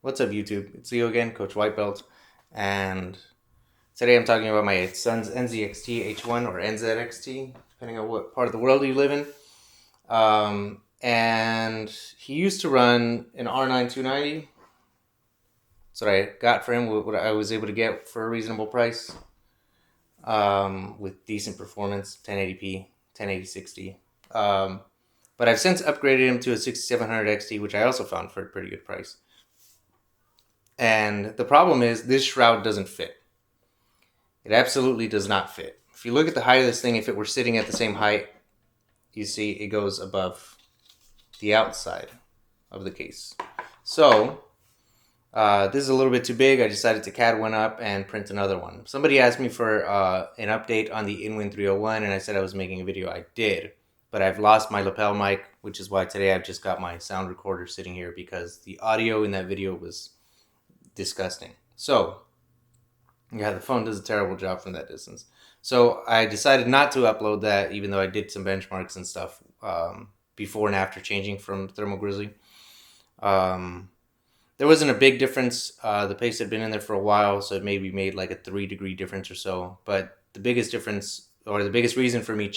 What's up, YouTube? It's Leo again, Coach White Belt, and today I'm talking about my son's NZXT H1 or NZXT, depending on what part of the world you live in. And he used to run an R9 290. That's what I got for him, what I was able to get for a reasonable price, with decent performance, 1080p, 1080-60. But I've since upgraded him to a 6700 XT, which I also found for a pretty good price. And the problem is this shroud doesn't fit. It absolutely does not fit. If you look at the height of this thing, if it were sitting at the same height, you see it goes above the outside of the case. So this is a little bit too big. I decided to CAD one up and print another one. Somebody asked me for an update on the Inwin 301, and I said I was making a video. I did, but I've lost my lapel mic, which is why today I've just got my sound recorder sitting here because the audio in that video was disgusting. So yeah, the phone does a terrible job from that distance. So I decided not to upload that, even though I did some benchmarks and stuff before and after changing from Thermal Grizzly. There wasn't a big difference. The paste had been in there for a while, so it maybe made like a 3-degree difference or so. But the biggest difference, or the biggest reason for me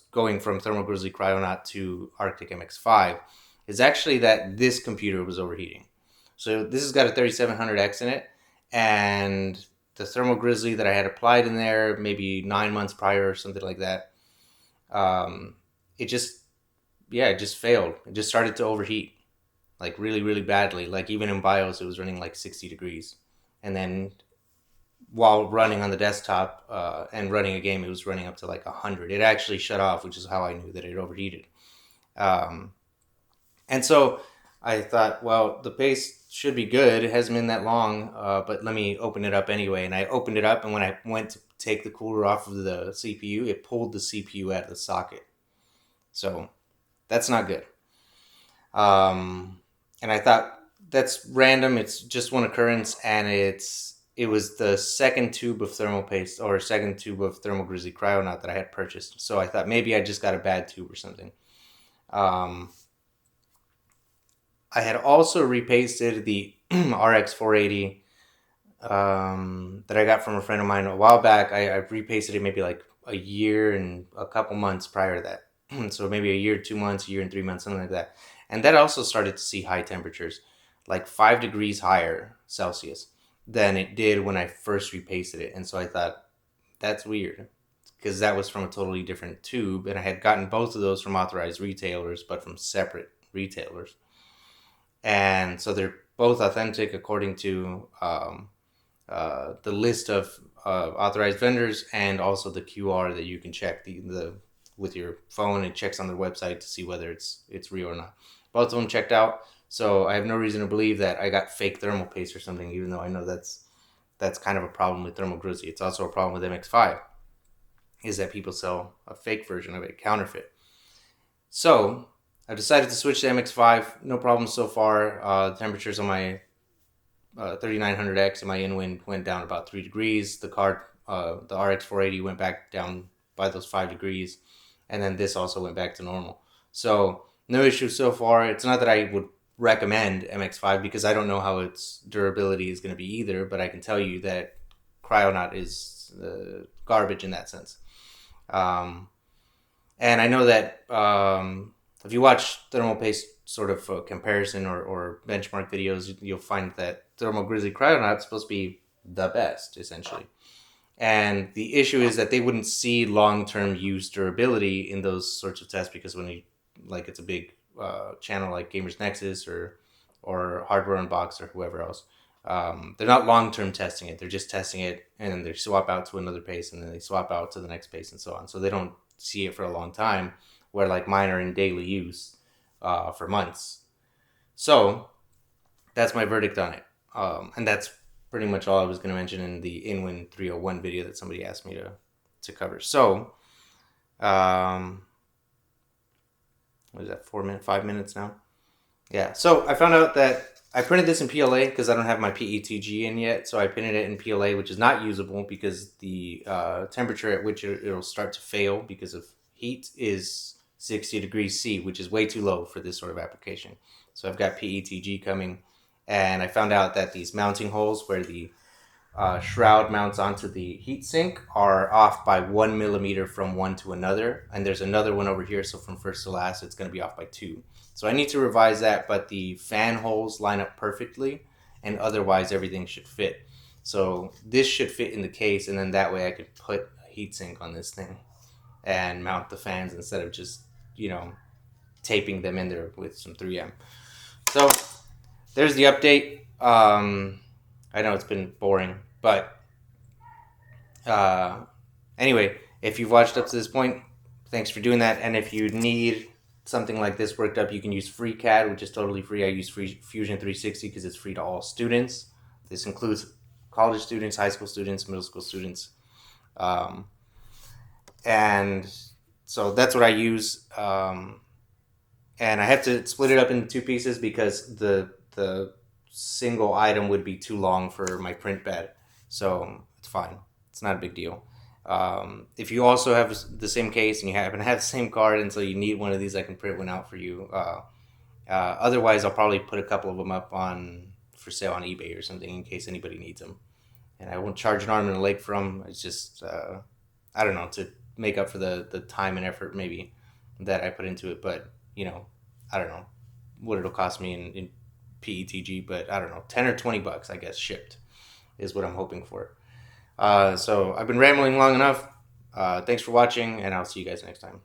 going from Thermal Grizzly Kryonaut to Arctic MX-5 is actually that this computer was overheating. So this has got a 3700X in it, and the Thermal Grizzly that I had applied in there maybe 9 months prior or something like that, it just failed. It just started to overheat, like really, really badly. Like even in BIOS, it was running like 60 degrees. And then while running on the desktop and running a game, it was running up to like 100. It actually shut off, which is how I knew that it overheated. And so I thought, well, the paste should be good. It hasn't been that long, but let me open it up anyway. And I opened it up, and when I went to take the cooler off of the CPU, it pulled the CPU out of the socket. So that's not good. And I thought, that's random. It's just one occurrence, and it was the second tube of thermal paste, or second tube of Thermal Grizzly Kryonaut that I had purchased. So I thought maybe I just got a bad tube or something. I had also repasted the RX480 that I got from a friend of mine a while back. I repasted it maybe like a year and a couple months prior to that. So maybe a year, 2 months, a year and 3 months, something like that. And that also started to see high temperatures, like 5 degrees higher Celsius than it did when I first repasted it. And so I thought, that's weird, because that was from a totally different tube. And I had gotten both of those from authorized retailers, but from separate retailers. And so they're both authentic according to the list of authorized vendors, and also the QR that you can check with your phone. It checks on their website to see whether it's real or not. Both of them checked out, so I have no reason to believe that I got fake thermal paste or something, even though I know that's kind of a problem with Thermal Grizzly. It's also a problem with MX-5, is that people sell a fake version of it, counterfeit. So I've decided to switch to MX-5. No problem so far. The temperatures on my 3900X and my Inwin went down about 3 degrees. The RX480 went back down by those 5 degrees. And then this also went back to normal. So no issue so far. It's not that I would recommend MX-5, because I don't know how its durability is going to be either. But I can tell you that Kryonaut is garbage in that sense. And I know that if you watch thermal paste sort of comparison or benchmark videos, you'll find that Thermal Grizzly Kryonaut is supposed to be the best, essentially. And the issue is that they wouldn't see long-term use durability in those sorts of tests, because when it's a big channel like Gamers Nexus or Hardware Unboxed or whoever else, they're not long-term testing it. They're just testing it, and then they swap out to another paste, and then they swap out to the next paste, and so on. So they don't see it for a long time, where like mine are in daily use for months. So that's my verdict on it. And that's pretty much all I was going to mention in the Inwin 301 video that somebody asked me to cover. So, what is that, 5 minutes now? Yeah, so I found out that I printed this in PLA because I don't have my PETG in yet. So I printed it in PLA, which is not usable because the temperature at which it'll start to fail because of heat is 60 degrees C, which is way too low for this sort of application. So I've got PETG coming and I found out that these mounting holes where the shroud mounts onto the heatsink are off by 1 millimeter from one to another, and there's another one over here, so from first to last it's going to be off by 2. So I need to revise that, but the fan holes line up perfectly, and otherwise everything should fit. So this should fit in the case, and then that way I could put a heatsink on this thing and mount the fans instead of just, you know, taping them in there with some 3M. So there's the update. I know it's been boring, but anyway, if you've watched up to this point, thanks for doing that. And if you need something like this worked up, you can use FreeCAD, which is totally free. I use Fusion 360 because it's free to all students. This includes college students, high school students, middle school students. And so that's what I use. And I have to split it up into 2 pieces because the single item would be too long for my print bed. So it's fine. It's not a big deal. If you also have the same case and you happen to have the same card and so you need one of these, I can print one out for you. Otherwise, I'll probably put a couple of them up for sale on eBay or something in case anybody needs them. And I won't charge an arm and a leg for them. It's just, I don't know, to make up for the time and effort maybe that I put into it. But, you know, I don't know what it'll cost me in PETG, but I don't know, 10 or 20 bucks, I guess, shipped is what I'm hoping for. So I've been rambling long enough. Thanks for watching, and I'll see you guys next time.